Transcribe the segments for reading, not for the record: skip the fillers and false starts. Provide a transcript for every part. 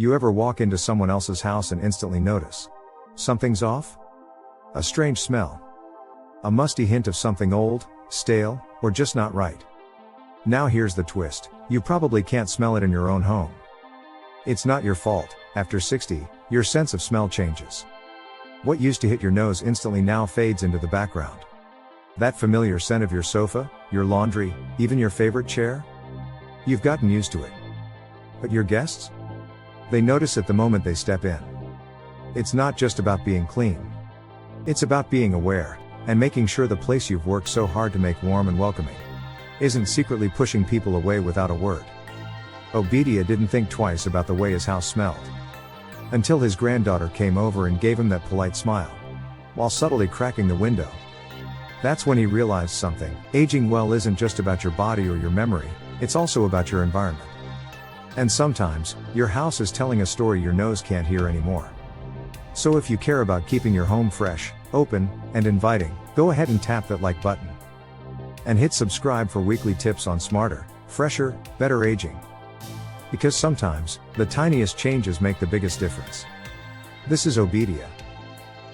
You ever walk into someone else's house and instantly notice something's off? A strange smell. A musty hint of something old, stale, or just not right. Now here's the twist, you probably can't smell it in your own home. It's not your fault. After 60, your sense of smell changes. What used to hit your nose instantly now fades into the background. That familiar scent of your sofa, your laundry, even your favorite chair? You've gotten used to it. But your guests? They notice it the moment they step in. It's not just about being clean. It's about being aware, and making sure the place you've worked so hard to make warm and welcoming isn't secretly pushing people away without a word. Obediah didn't think twice about the way his house smelled. Until his granddaughter came over and gave him that polite smile, while subtly cracking the window. That's when he realized something. Aging well isn't just about your body or your memory, it's also about your environment. And sometimes, your house is telling a story your nose can't hear anymore. So if you care about keeping your home fresh, open, and inviting, go ahead and tap that like button. And hit subscribe for weekly tips on smarter, fresher, better aging. Because sometimes, the tiniest changes make the biggest difference. This is Obediah.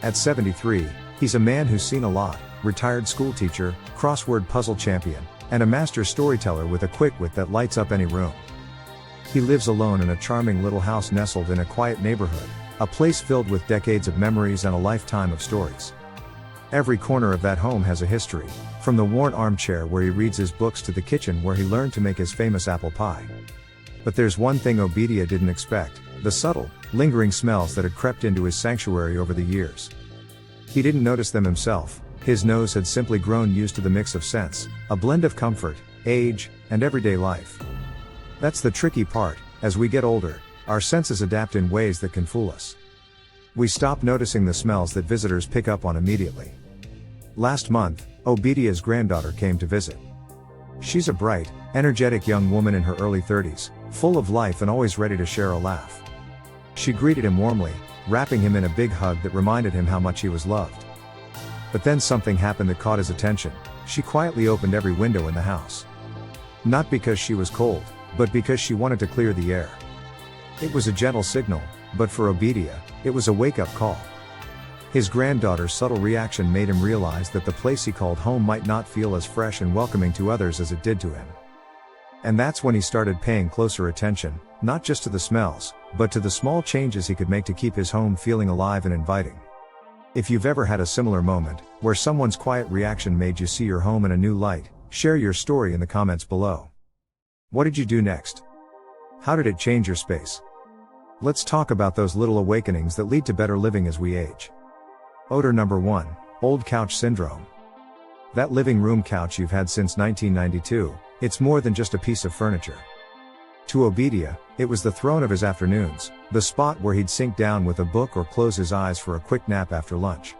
At 73, he's a man who's seen a lot, retired school teacher, crossword puzzle champion, and a master storyteller with a quick wit that lights up any room. He lives alone in a charming little house nestled in a quiet neighborhood, a place filled with decades of memories and a lifetime of stories. Every corner of that home has a history, from the worn armchair where he reads his books to the kitchen where he learned to make his famous apple pie. But there's one thing Obediah didn't expect, the subtle, lingering smells that had crept into his sanctuary over the years. He didn't notice them himself, his nose had simply grown used to the mix of scents, a blend of comfort, age, and everyday life. That's the tricky part, as we get older, our senses adapt in ways that can fool us. We stop noticing the smells that visitors pick up on immediately. Last month, Obediah's granddaughter came to visit. She's a bright, energetic young woman in her early 30s, full of life and always ready to share a laugh. She greeted him warmly, wrapping him in a big hug that reminded him how much he was loved. But then something happened that caught his attention. She quietly opened every window in the house. Not because she was cold, but because she wanted to clear the air. It was a gentle signal, but for Obediah, it was a wake-up call. His granddaughter's subtle reaction made him realize that the place he called home might not feel as fresh and welcoming to others as it did to him. And that's when he started paying closer attention, not just to the smells, but to the small changes he could make to keep his home feeling alive and inviting. If you've ever had a similar moment, where someone's quiet reaction made you see your home in a new light, share your story in the comments below. What did you do next? How did it change your space? Let's talk about those little awakenings that lead to better living as we age. Odor number 1, old couch syndrome. That living room couch you've had since 1992, it's more than just a piece of furniture. To Obediah, it was the throne of his afternoons, the spot where he'd sink down with a book or close his eyes for a quick nap after lunch.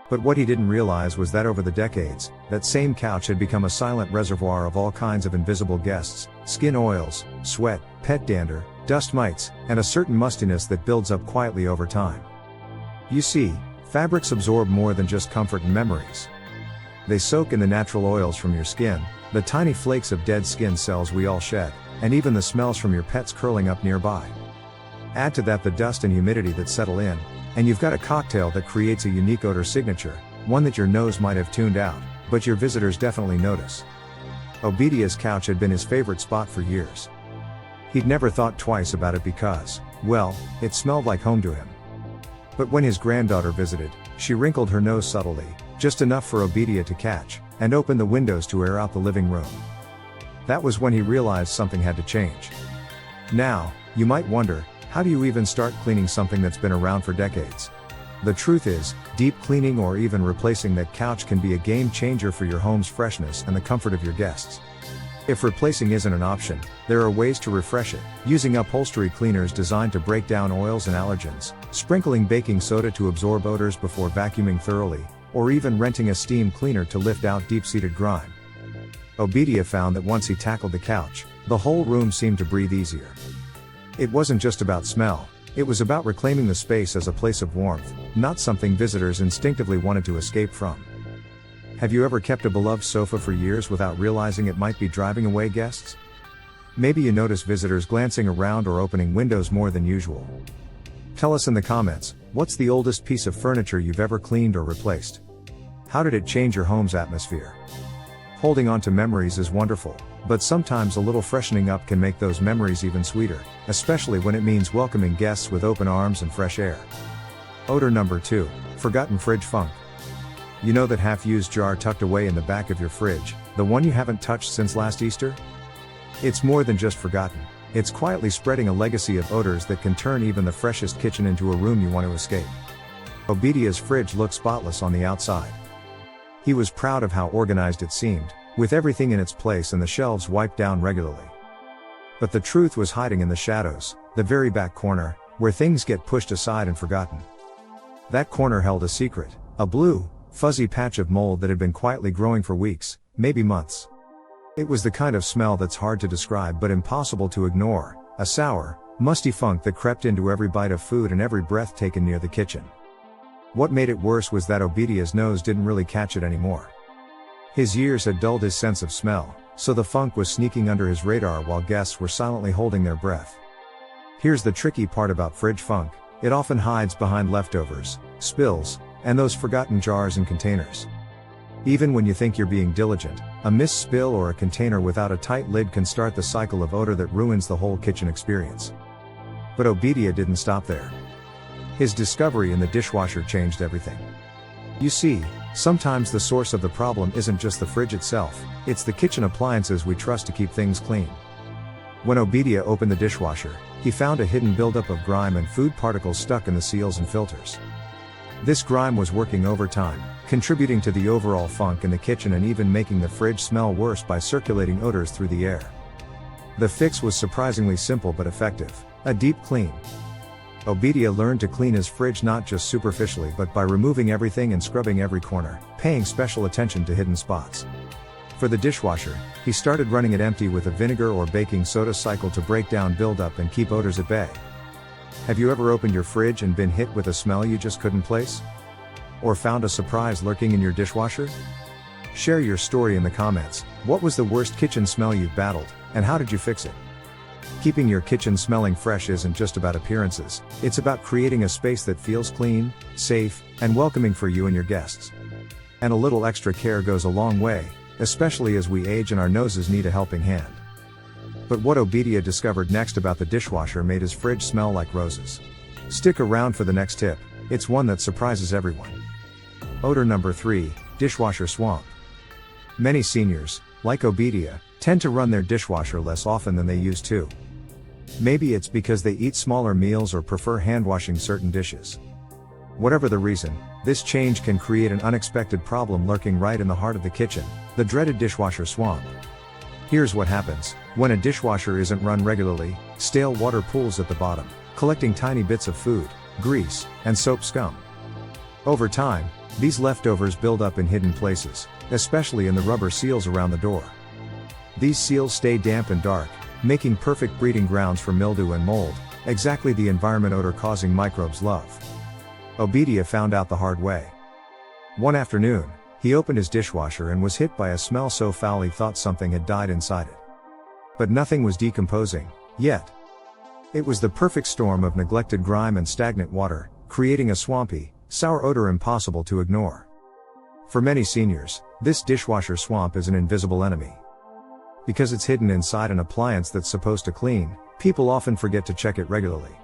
But what he didn't realize was that over the decades, that same couch had become a silent reservoir of all kinds of invisible guests, skin oils, sweat, pet dander, dust mites, and a certain mustiness that builds up quietly over time. You see, fabrics absorb more than just comfort and memories. They soak in the natural oils from your skin, the tiny flakes of dead skin cells we all shed, and even the smells from your pets curling up nearby. Add to that the dust and humidity that settle in, and you've got a cocktail that creates a unique odor signature, one that your nose might have tuned out, but your visitors definitely notice. Obediah's couch had been his favorite spot for years. He'd never thought twice about it because, well, it smelled like home to him. But when his granddaughter visited, she wrinkled her nose subtly, just enough for Obediah to catch, and opened the windows to air out the living room. That was when he realized something had to change. Now, you might wonder, how do you even start cleaning something that's been around for decades? The truth is, deep cleaning or even replacing that couch can be a game changer for your home's freshness and the comfort of your guests. If replacing isn't an option, there are ways to refresh it, using upholstery cleaners designed to break down oils and allergens, sprinkling baking soda to absorb odors before vacuuming thoroughly, or even renting a steam cleaner to lift out deep-seated grime. Obediah found that once he tackled the couch, the whole room seemed to breathe easier. It wasn't just about smell, it was about reclaiming the space as a place of warmth, not something visitors instinctively wanted to escape from. Have you ever kept a beloved sofa for years without realizing it might be driving away guests? Maybe you notice visitors glancing around or opening windows more than usual. Tell us in the comments, what's the oldest piece of furniture you've ever cleaned or replaced? How did it change your home's atmosphere? Holding on to memories is wonderful, but sometimes a little freshening up can make those memories even sweeter, especially when it means welcoming guests with open arms and fresh air. Odor number 2, forgotten fridge funk. You know that half-used jar tucked away in the back of your fridge, the one you haven't touched since last Easter? It's more than just forgotten. It's quietly spreading a legacy of odors that can turn even the freshest kitchen into a room you want to escape. Obediah's fridge looked spotless on the outside. He was proud of how organized it seemed, with everything in its place and the shelves wiped down regularly. But the truth was hiding in the shadows, the very back corner, where things get pushed aside and forgotten. That corner held a secret, a blue, fuzzy patch of mold that had been quietly growing for weeks, maybe months. It was the kind of smell that's hard to describe but impossible to ignore, a sour, musty funk that crept into every bite of food and every breath taken near the kitchen. What made it worse was that Obediah's nose didn't really catch it anymore. His ears had dulled his sense of smell, so the funk was sneaking under his radar while guests were silently holding their breath. Here's the tricky part about fridge funk: it often hides behind leftovers, spills, and those forgotten jars and containers. Even when you think you're being diligent, a missed spill or a container without a tight lid can start the cycle of odor that ruins the whole kitchen experience. But Obediah didn't stop there. His discovery in the dishwasher changed everything. You see, sometimes the source of the problem isn't just the fridge itself, it's the kitchen appliances we trust to keep things clean. When Obediah opened the dishwasher, he found a hidden buildup of grime and food particles stuck in the seals and filters. This grime was working overtime, contributing to the overall funk in the kitchen and even making the fridge smell worse by circulating odors through the air. The fix was surprisingly simple but effective: a deep clean. Obediah learned to clean his fridge not just superficially but by removing everything and scrubbing every corner, paying special attention to hidden spots. For the dishwasher, he started running it empty with a vinegar or baking soda cycle to break down buildup and keep odors at bay. Have you ever opened your fridge and been hit with a smell you just couldn't place? Or found a surprise lurking in your dishwasher? Share your story in the comments. What was the worst kitchen smell you've battled, and how did you fix it? Keeping your kitchen smelling fresh isn't just about appearances, it's about creating a space that feels clean, safe, and welcoming for you and your guests. And a little extra care goes a long way, especially as we age and our noses need a helping hand. But what Obediah discovered next about the dishwasher made his fridge smell like roses. Stick around for the next tip, it's one that surprises everyone. Odor number 3, dishwasher swamp. Many seniors, like Obediah, tend to run their dishwasher less often than they used to. Maybe it's because they eat smaller meals or prefer hand-washing certain dishes. Whatever the reason, this change can create an unexpected problem lurking right in the heart of the kitchen: the dreaded dishwasher swamp. Here's what happens: when a dishwasher isn't run regularly, stale water pools at the bottom, collecting tiny bits of food, grease, and soap scum. Over time, these leftovers build up in hidden places, especially in the rubber seals around the door. These seals stay damp and dark, making perfect breeding grounds for mildew and mold, exactly the environment odor-causing microbes love. Obediah found out the hard way. One afternoon, he opened his dishwasher and was hit by a smell so foul he thought something had died inside it. But nothing was decomposing, yet. It was the perfect storm of neglected grime and stagnant water, creating a swampy, sour odor impossible to ignore. For many seniors, this dishwasher swamp is an invisible enemy. Because it's hidden inside an appliance that's supposed to clean, people often forget to check it regularly.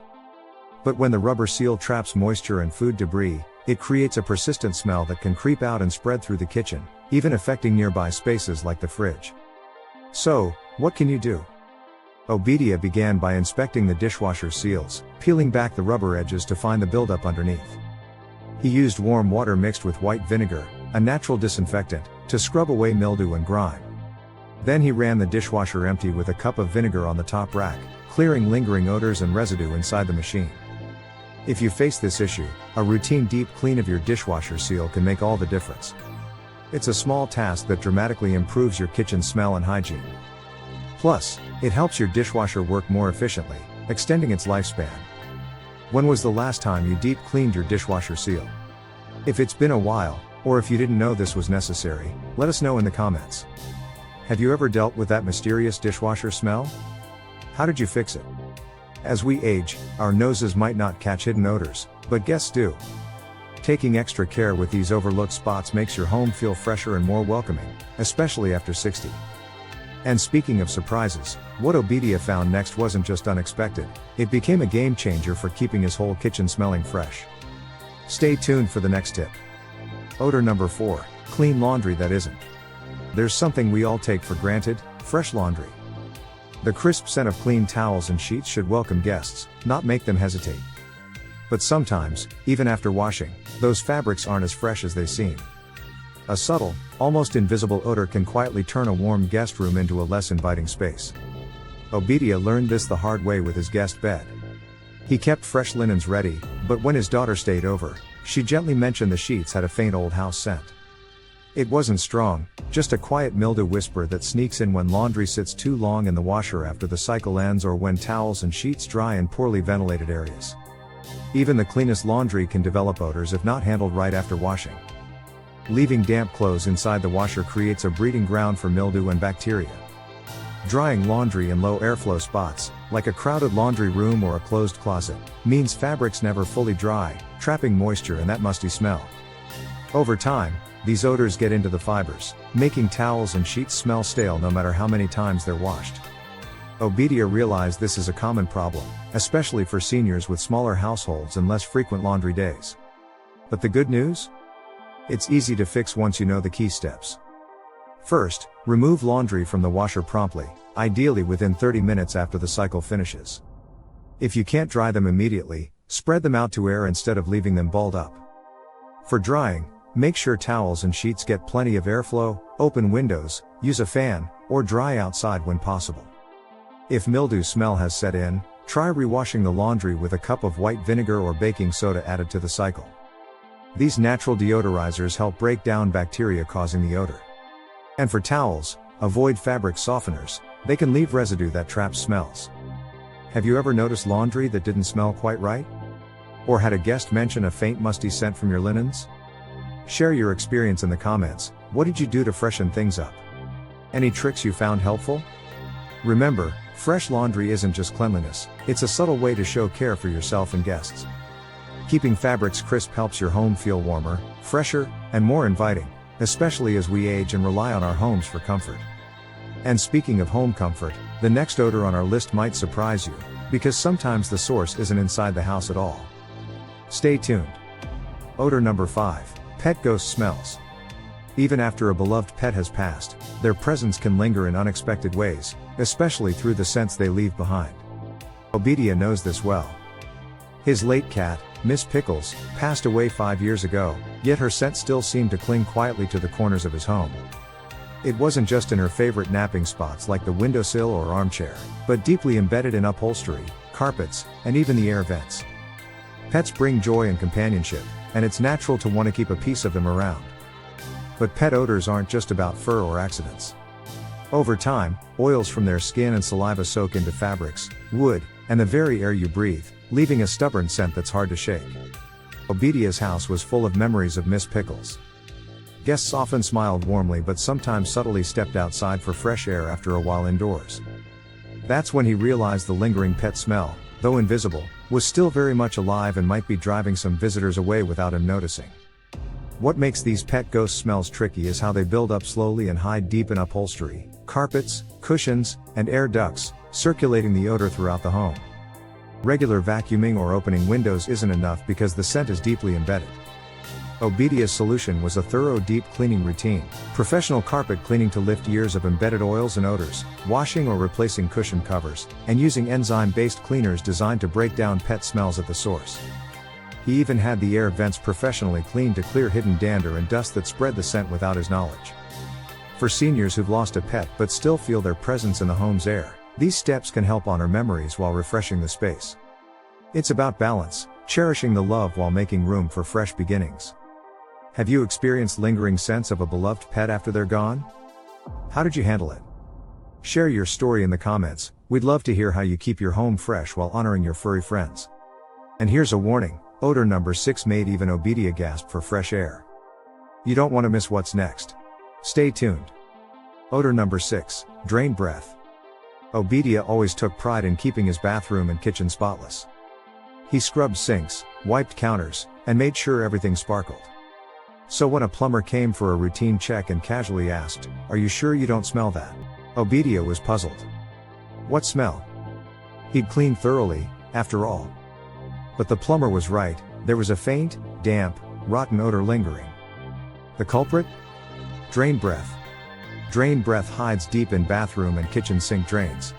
But when the rubber seal traps moisture and food debris, it creates a persistent smell that can creep out and spread through the kitchen, even affecting nearby spaces like the fridge. So, what can you do? Obediah began by inspecting the dishwasher seals, peeling back the rubber edges to find the buildup underneath. He used warm water mixed with white vinegar, a natural disinfectant, to scrub away mildew and grime. Then he ran the dishwasher empty with a cup of vinegar on the top rack, clearing lingering odors and residue inside the machine. If you face this issue, a routine deep clean of your dishwasher seal can make all the difference. It's a small task that dramatically improves your kitchen smell and hygiene. Plus, it helps your dishwasher work more efficiently, extending its lifespan. When was the last time you deep cleaned your dishwasher seal? If it's been a while, or if you didn't know this was necessary, let us know in the comments. Have you ever dealt with that mysterious dishwasher smell? How did you fix it? As we age, our noses might not catch hidden odors, but guests do. Taking extra care with these overlooked spots makes your home feel fresher and more welcoming, especially after 60. And speaking of surprises, what Obediah found next wasn't just unexpected, it became a game changer for keeping his whole kitchen smelling fresh. Stay tuned for the next tip. Odor number 4, clean laundry that isn't. There's something we all take for granted, fresh laundry. The crisp scent of clean towels and sheets should welcome guests, not make them hesitate. But sometimes, even after washing, those fabrics aren't as fresh as they seem. A subtle, almost invisible odor can quietly turn a warm guest room into a less inviting space. Obediah learned this the hard way with his guest bed. He kept fresh linens ready, but when his daughter stayed over, she gently mentioned the sheets had a faint old house scent. It wasn't strong, just a quiet mildew whisper that sneaks in when laundry sits too long in the washer after the cycle ends or when towels and sheets dry in poorly ventilated areas. Even the cleanest laundry can develop odors if not handled right after washing. Leaving damp clothes inside the washer creates a breeding ground for mildew and bacteria. Drying laundry in low airflow spots, like a crowded laundry room or a closed closet, means fabrics never fully dry, trapping moisture and that musty smell. Over time, these odors get into the fibers, making towels and sheets smell stale no matter how many times they're washed. Obediah realized this is a common problem, especially for seniors with smaller households and less frequent laundry days. But the good news? It's easy to fix once you know the key steps. First, remove laundry from the washer promptly, ideally within 30 minutes after the cycle finishes. If you can't dry them immediately, spread them out to air instead of leaving them balled up. For drying, make sure towels and sheets get plenty of airflow, open windows, use a fan, or dry outside when possible. If mildew smell has set in, try rewashing the laundry with a cup of white vinegar or baking soda added to the cycle. These natural deodorizers help break down bacteria causing the odor. And for towels, avoid fabric softeners, they can leave residue that traps smells. Have you ever noticed laundry that didn't smell quite right? Or had a guest mention a faint musty scent from your linens? Share your experience in the comments. What did you do to freshen things up? Any tricks you found helpful? Remember, fresh laundry isn't just cleanliness, it's a subtle way to show care for yourself and guests. Keeping fabrics crisp helps your home feel warmer, fresher, and more inviting, especially as we age and rely on our homes for comfort. And speaking of home comfort, the next odor on our list might surprise you, because sometimes the source isn't inside the house at all. Stay tuned. Odor number 5, pet ghost smells. Even after a beloved pet has passed, their presence can linger in unexpected ways, especially through the scents they leave behind. Obediah knows this well. His late cat, Miss Pickles, passed away 5 years ago, yet her scent still seemed to cling quietly to the corners of his home. It wasn't just in her favorite napping spots like the windowsill or armchair, but deeply embedded in upholstery, carpets, and even the air vents. Pets bring joy and companionship, and it's natural to want to keep a piece of them around. But pet odors aren't just about fur or accidents. Over time, oils from their skin and saliva soak into fabrics, wood, and the very air you breathe, leaving a stubborn scent that's hard to shake. Obediah's house was full of memories of Miss Pickles. Guests often smiled warmly but sometimes subtly stepped outside for fresh air after a while indoors. That's when he realized the lingering pet smell, though invisible, was still very much alive and might be driving some visitors away without him noticing. What makes these pet ghost smells tricky is how they build up slowly and hide deep in upholstery, carpets, cushions, and air ducts, circulating the odor throughout the home. Regular vacuuming or opening windows isn't enough because the scent is deeply embedded. Obediah's solution was a thorough deep cleaning routine, professional carpet cleaning to lift years of embedded oils and odors, washing or replacing cushion covers, and using enzyme-based cleaners designed to break down pet smells at the source. He even had the air vents professionally cleaned to clear hidden dander and dust that spread the scent without his knowledge. For seniors who've lost a pet but still feel their presence in the home's air, these steps can help honor memories while refreshing the space. It's about balance, cherishing the love while making room for fresh beginnings. Have you experienced lingering scents of a beloved pet after they're gone? How did you handle it? Share your story in the comments. We'd love to hear how you keep your home fresh while honoring your furry friends. And here's a warning, odor number 6 made even Obediah gasp for fresh air. You don't want to miss what's next. Stay tuned. Odor number 6, drain breath. Obediah always took pride in keeping his bathroom and kitchen spotless. He scrubbed sinks, wiped counters, and made sure everything sparkled. So when a plumber came for a routine check and casually asked, "Are you sure you don't smell that?" Obediah was puzzled. What smell? He'd cleaned thoroughly, after all. But the plumber was right, there was a faint, damp, rotten odor lingering. The culprit? Drain breath. Drain breath hides deep in bathroom and kitchen sink drains.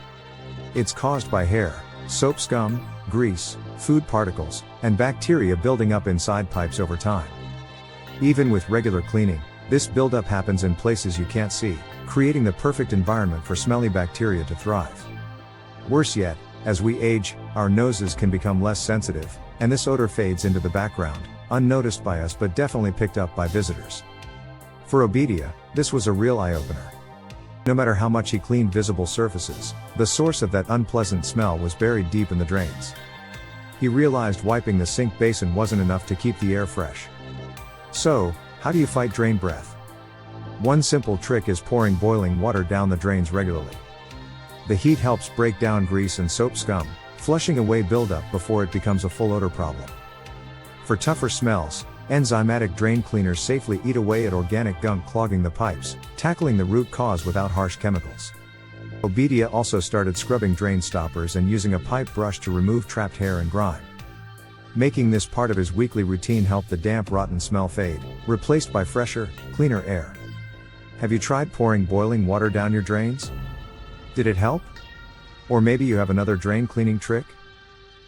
It's caused by hair, soap scum, grease, food particles, and bacteria building up inside pipes over time. Even with regular cleaning, this buildup happens in places you can't see, creating the perfect environment for smelly bacteria to thrive. Worse yet, as we age, our noses can become less sensitive, and this odor fades into the background, unnoticed by us but definitely picked up by visitors. For Obediah, this was a real eye-opener. No matter how much he cleaned visible surfaces, the source of that unpleasant smell was buried deep in the drains. He realized wiping the sink basin wasn't enough to keep the air fresh. So, how do you fight drain breath? One simple trick is pouring boiling water down the drains regularly. The heat helps break down grease and soap scum, flushing away buildup before it becomes a full odor problem. For tougher smells, enzymatic drain cleaners safely eat away at organic gunk clogging the pipes, tackling the root cause without harsh chemicals. Obediah also started scrubbing drain stoppers and using a pipe brush to remove trapped hair and grime. Making this part of his weekly routine helped the damp, rotten smell fade, replaced by fresher, cleaner air. Have you tried pouring boiling water down your drains? Did it help? Or maybe you have another drain cleaning trick?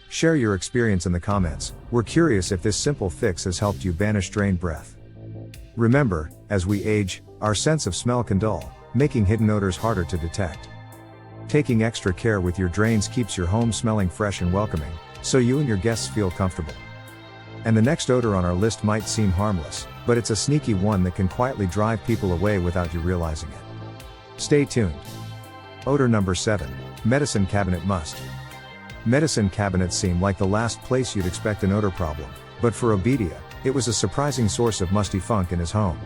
Share your experience in the comments. We're curious if this simple fix has helped you banish drain breath. Remember, as we age, our sense of smell can dull, making hidden odors harder to detect. Taking extra care with your drains keeps your home smelling fresh and welcoming, so you and your guests feel comfortable. And the next odor on our list might seem harmless, but it's a sneaky one that can quietly drive people away without you realizing it. Stay tuned. Odor number 7, medicine cabinet must. Medicine cabinets seem like the last place you'd expect an odor problem, but for Obediah, it was a surprising source of musty funk in his home.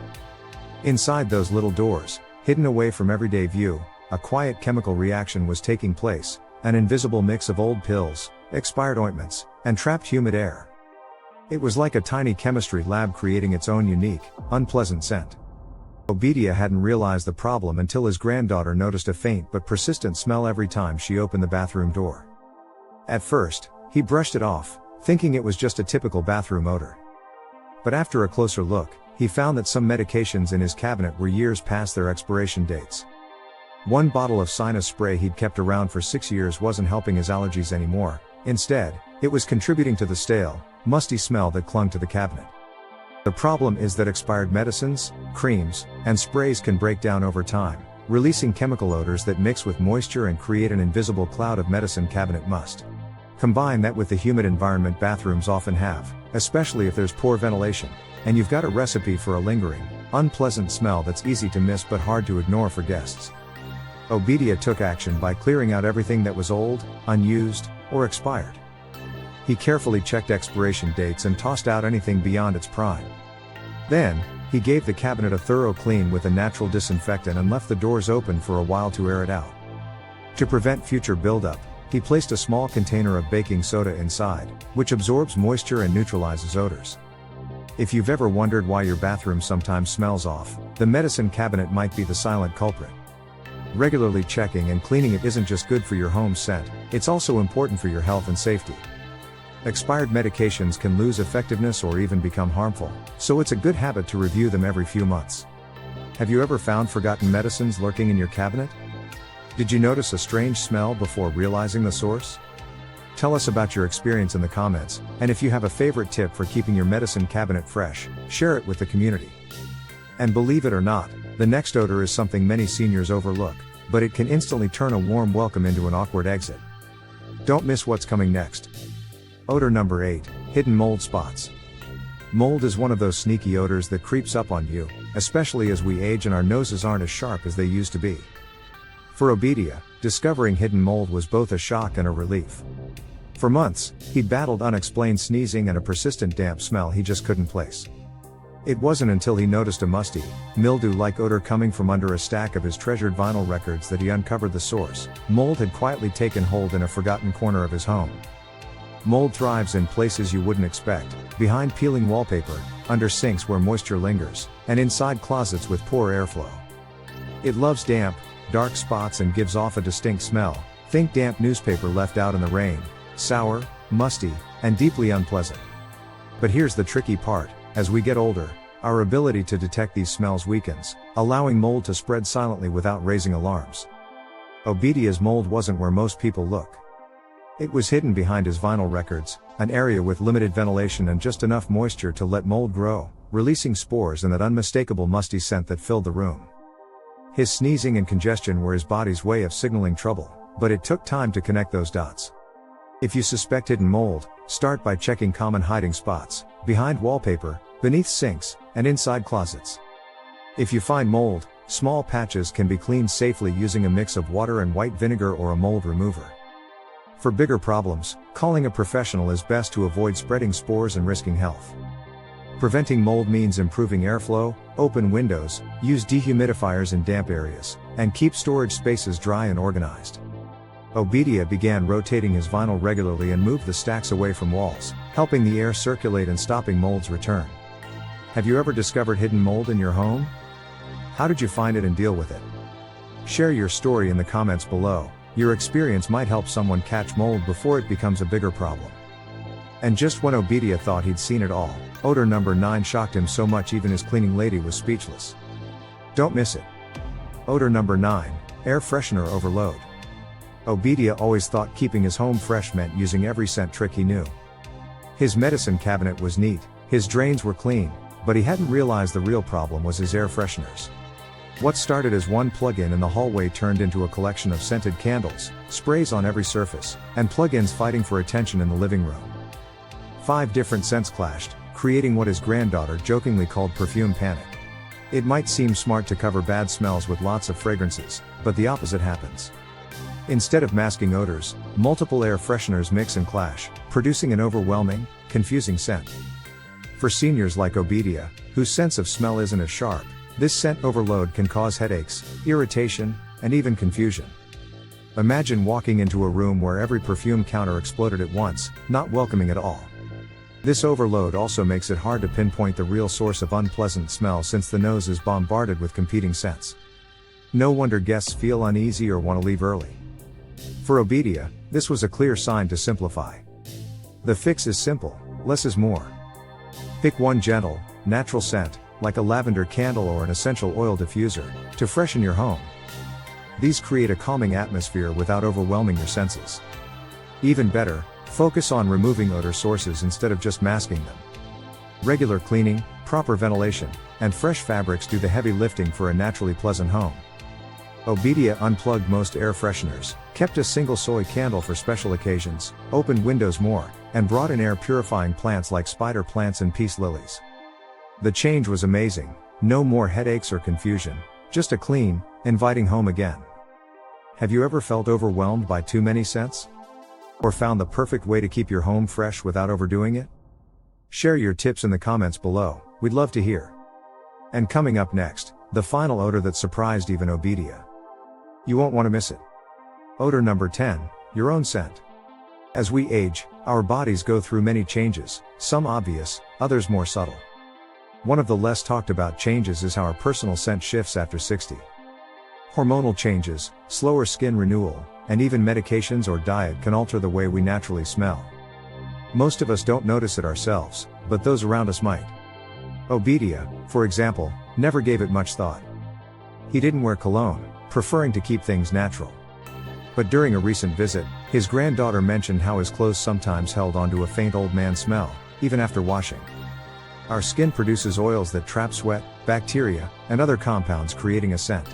Inside those little doors, hidden away from everyday view, a quiet chemical reaction was taking place, an invisible mix of old pills, expired ointments, and trapped humid air. It was like a tiny chemistry lab creating its own unique, unpleasant scent. Obediah hadn't realized the problem until his granddaughter noticed a faint but persistent smell every time she opened the bathroom door. At first, he brushed it off, thinking it was just a typical bathroom odor. But after a closer look, he found that some medications in his cabinet were years past their expiration dates. One bottle of sinus spray he'd kept around for 6 years wasn't helping his allergies anymore. Instead, it was contributing to the stale, musty smell that clung to the cabinet. The problem is that expired medicines, creams, and sprays can break down over time, releasing chemical odors that mix with moisture and create an invisible cloud of medicine cabinet must. Combine that with the humid environment bathrooms often have, especially if there's poor ventilation, and you've got a recipe for a lingering, unpleasant smell that's easy to miss but hard to ignore for guests. Obediah took action by clearing out everything that was old, unused, or expired. He carefully checked expiration dates and tossed out anything beyond its prime. Then, he gave the cabinet a thorough clean with a natural disinfectant and left the doors open for a while to air it out. To prevent future buildup, he placed a small container of baking soda inside, which absorbs moisture and neutralizes odors. If you've ever wondered why your bathroom sometimes smells off, the medicine cabinet might be the silent culprit. Regularly checking and cleaning it isn't just good for your home's scent, it's also important for your health and safety. Expired medications can lose effectiveness or even become harmful, so it's a good habit to review them every few months. Have you ever found forgotten medicines lurking in your cabinet? Did you notice a strange smell before realizing the source? Tell us about your experience in the comments, and if you have a favorite tip for keeping your medicine cabinet fresh, share it with the community. And believe it or not, the next odor is something many seniors overlook, but it can instantly turn a warm welcome into an awkward exit. Don't miss what's coming next. Odor number 8, hidden mold spots. Mold is one of those sneaky odors that creeps up on you, especially as we age and our noses aren't as sharp as they used to be. For Obediah, discovering hidden mold was both a shock and a relief. For months, he battled unexplained sneezing and a persistent damp smell he just couldn't place. It wasn't until he noticed a musty, mildew-like odor coming from under a stack of his treasured vinyl records that he uncovered the source. Mold had quietly taken hold in a forgotten corner of his home. Mold thrives in places you wouldn't expect, behind peeling wallpaper, under sinks where moisture lingers, and inside closets with poor airflow. It loves damp, dark spots and gives off a distinct smell. Think damp newspaper left out in the rain, sour, musty, and deeply unpleasant. But here's the tricky part: as we get older, our ability to detect these smells weakens, allowing mold to spread silently without raising alarms. Obediah's mold wasn't where most people look. It was hidden behind his vinyl records, an area with limited ventilation and just enough moisture to let mold grow, releasing spores and that unmistakable musty scent that filled the room. His sneezing and congestion were his body's way of signaling trouble, but it took time to connect those dots. If you suspect hidden mold, start by checking common hiding spots, behind wallpaper, beneath sinks, and inside closets. If you find mold, small patches can be cleaned safely using a mix of water and white vinegar or a mold remover. For bigger problems, calling a professional is best to avoid spreading spores and risking health. Preventing mold means improving airflow, open windows, use dehumidifiers in damp areas, and keep storage spaces dry and organized. Obediah began rotating his vinyl regularly and moved the stacks away from walls, helping the air circulate and stopping mold's return. Have you ever discovered hidden mold in your home? How did you find it and deal with it? Share your story in the comments below. Your experience might help someone catch mold before it becomes a bigger problem. And just when Obediah thought he'd seen it all, odor number 9 shocked him so much even his cleaning lady was speechless. Don't miss it. Odor number 9, air freshener overload. Obediah always thought keeping his home fresh meant using every scent trick he knew. His medicine cabinet was neat, his drains were clean, but he hadn't realized the real problem was his air fresheners. What started as one plug-in in the hallway turned into a collection of scented candles, sprays on every surface, and plug-ins fighting for attention in the living room. 5 different scents clashed, creating what his granddaughter jokingly called perfume panic. It might seem smart to cover bad smells with lots of fragrances, but the opposite happens. Instead of masking odors, multiple air fresheners mix and clash, producing an overwhelming, confusing scent. For seniors like Obediah, whose sense of smell isn't as sharp, this scent overload can cause headaches, irritation, and even confusion. Imagine walking into a room where every perfume counter exploded at once, not welcoming at all. This overload also makes it hard to pinpoint the real source of unpleasant smell since the nose is bombarded with competing scents. No wonder guests feel uneasy or want to leave early. For Obediah, this was a clear sign to simplify. The fix is simple: less is more. Pick one gentle, natural scent, like a lavender candle or an essential oil diffuser, to freshen your home. These create a calming atmosphere without overwhelming your senses. Even better, focus on removing odor sources instead of just masking them. Regular cleaning, proper ventilation, and fresh fabrics do the heavy lifting for a naturally pleasant home. Obediah unplugged most air fresheners, kept a single soy candle for special occasions, opened windows more, and brought in air purifying plants like spider plants and peace lilies. The change was amazing: no more headaches or confusion, just a clean, inviting home again. Have you ever felt overwhelmed by too many scents? Or found the perfect way to keep your home fresh without overdoing it? Share your tips in the comments below, we'd love to hear. And coming up next, the final odor that surprised even Obediah. You won't want to miss it. Odor number 10, your own scent. As we age, our bodies go through many changes, some obvious, others more subtle. One of the less talked about changes is how our personal scent shifts after 60. Hormonal changes, slower skin renewal, and even medications or diet can alter the way we naturally smell. Most of us don't notice it ourselves, but those around us might. Obediah, for example, never gave it much thought. He didn't wear cologne, preferring to keep things natural. But during a recent visit, his granddaughter mentioned how his clothes sometimes held onto a faint old man smell, even after washing. Our skin produces oils that trap sweat, bacteria, and other compounds, creating a scent.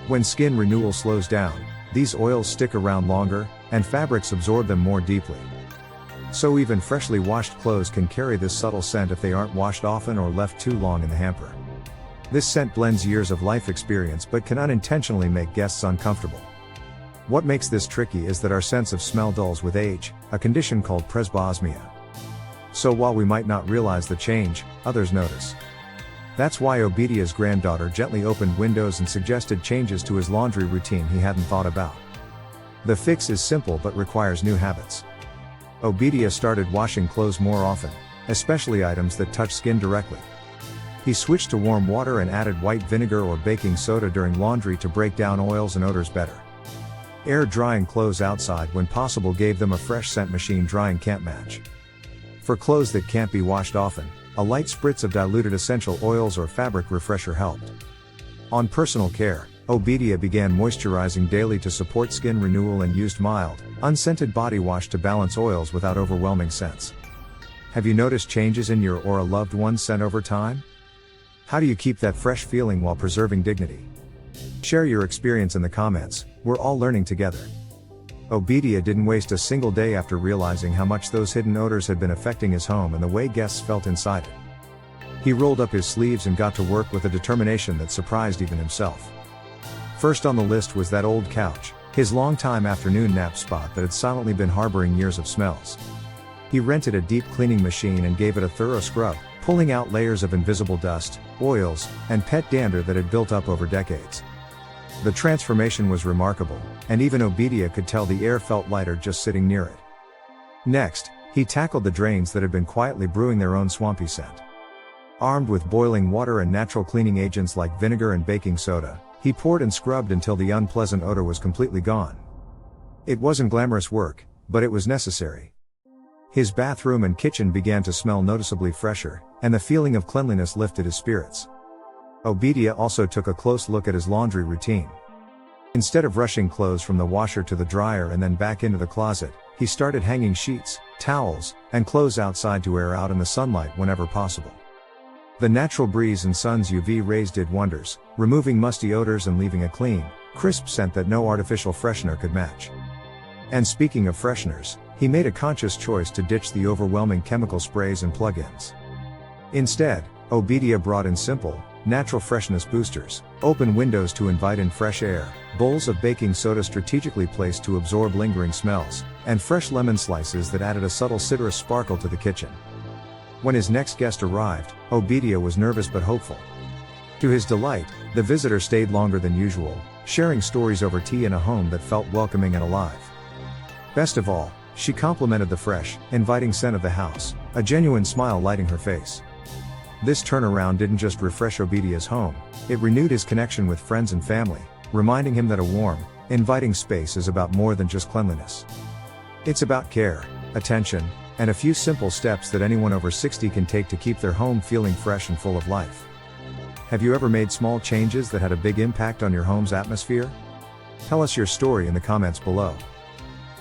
When skin renewal slows down, these oils stick around longer, and fabrics absorb them more deeply. So even freshly washed clothes can carry this subtle scent if they aren't washed often or left too long in the hamper. This scent blends years of life experience but can unintentionally make guests uncomfortable. What makes this tricky is that our sense of smell dulls with age, a condition called presbyosmia. So while we might not realize the change, others notice. That's why Obediah's granddaughter gently opened windows and suggested changes to his laundry routine he hadn't thought about. The fix is simple but requires new habits. Obediah started washing clothes more often, especially items that touch skin directly. He switched to warm water and added white vinegar or baking soda during laundry to break down oils and odors better. Air drying clothes outside when possible gave them a fresh scent machine drying can't match. For clothes that can't be washed often, a light spritz of diluted essential oils or fabric refresher helped. On personal care, Obediah began moisturizing daily to support skin renewal and used mild, unscented body wash to balance oils without overwhelming scents. Have you noticed changes in your or a loved one's scent over time? How do you keep that fresh feeling while preserving dignity? Share your experience in the comments, we're all learning together. Obediah didn't waste a single day after realizing how much those hidden odors had been affecting his home and the way guests felt inside it. He rolled up his sleeves and got to work with a determination that surprised even himself. First on the list was that old couch, his longtime afternoon nap spot that had silently been harboring years of smells. He rented a deep cleaning machine and gave it a thorough scrub, pulling out layers of invisible dust, oils, and pet dander that had built up over decades. The transformation was remarkable, and even Obediah could tell the air felt lighter just sitting near it. Next, he tackled the drains that had been quietly brewing their own swampy scent. Armed with boiling water and natural cleaning agents like vinegar and baking soda, he poured and scrubbed until the unpleasant odor was completely gone. It wasn't glamorous work, but it was necessary. His bathroom and kitchen began to smell noticeably fresher, and the feeling of cleanliness lifted his spirits. Obediah also took a close look at his laundry routine. Instead of rushing clothes from the washer to the dryer and then back into the closet, he started hanging sheets, towels, and clothes outside to air out in the sunlight whenever possible. The natural breeze and sun's UV rays did wonders, removing musty odors and leaving a clean, crisp scent that no artificial freshener could match. And speaking of fresheners, he made a conscious choice to ditch the overwhelming chemical sprays and plug-ins. Instead, Obediah brought in simple, natural freshness boosters, open windows to invite in fresh air, bowls of baking soda strategically placed to absorb lingering smells, and fresh lemon slices that added a subtle citrus sparkle to the kitchen. When his next guest arrived, Obediah was nervous but hopeful. To his delight, the visitor stayed longer than usual, sharing stories over tea in a home that felt welcoming and alive. Best of all, she complimented the fresh, inviting scent of the house, a genuine smile lighting her face. This turnaround didn't just refresh Obediah's home, it renewed his connection with friends and family, reminding him that a warm, inviting space is about more than just cleanliness. It's about care, attention, and a few simple steps that anyone over 60 can take to keep their home feeling fresh and full of life. Have you ever made small changes that had a big impact on your home's atmosphere? Tell us your story in the comments below.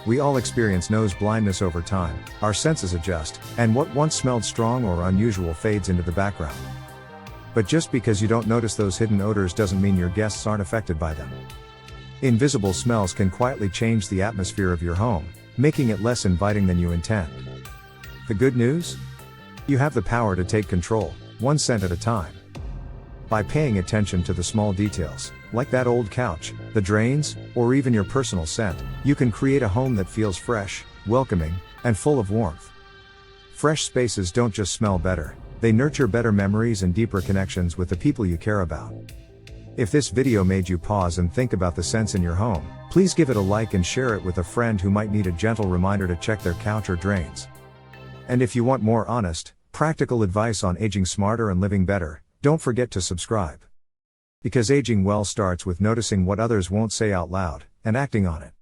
We all experience nose blindness over time, our senses adjust, and what once smelled strong or unusual fades into the background. But just because you don't notice those hidden odors doesn't mean your guests aren't affected by them. Invisible smells can quietly change the atmosphere of your home, making it less inviting than you intend. The good news? You have the power to take control, one scent at a time. By paying attention to the small details, like that old couch, the drains, or even your personal scent, you can create a home that feels fresh, welcoming, and full of warmth. Fresh spaces don't just smell better, they nurture better memories and deeper connections with the people you care about. If this video made you pause and think about the scents in your home, please give it a like and share it with a friend who might need a gentle reminder to check their couch or drains. And if you want more honest, practical advice on aging smarter and living better, don't forget to subscribe. Because aging well starts with noticing what others won't say out loud, and acting on it.